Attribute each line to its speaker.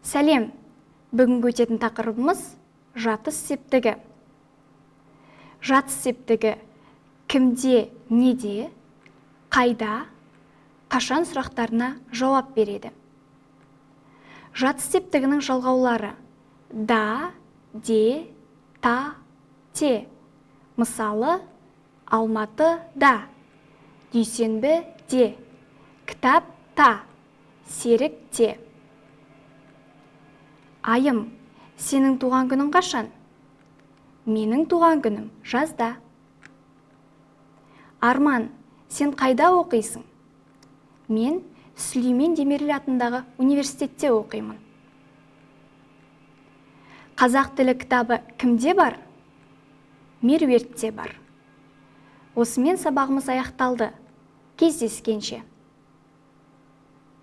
Speaker 1: Сәлем, бүгінгі өтетін тақырыбымыз жатыс септігі. Жатыс септігі кімде, неде, қайда, қашан сұрақтарына жауап береді. Жатыс септігінің жалғаулары да, де, та, те. Мысалы, Алматы да, Дүйсенбі де, кітап та, серік те. Айым, сенің туған күнің қашан? Менің туған күнім жазда. Арман, сен қайда оқисың? Мен Сүлеймен Демирел атындағы университетте оқимын. Қазақ тілі кітабы кімде бар? Меруертте бар. Осымен сабағымыз аяқталды. Кездескенше.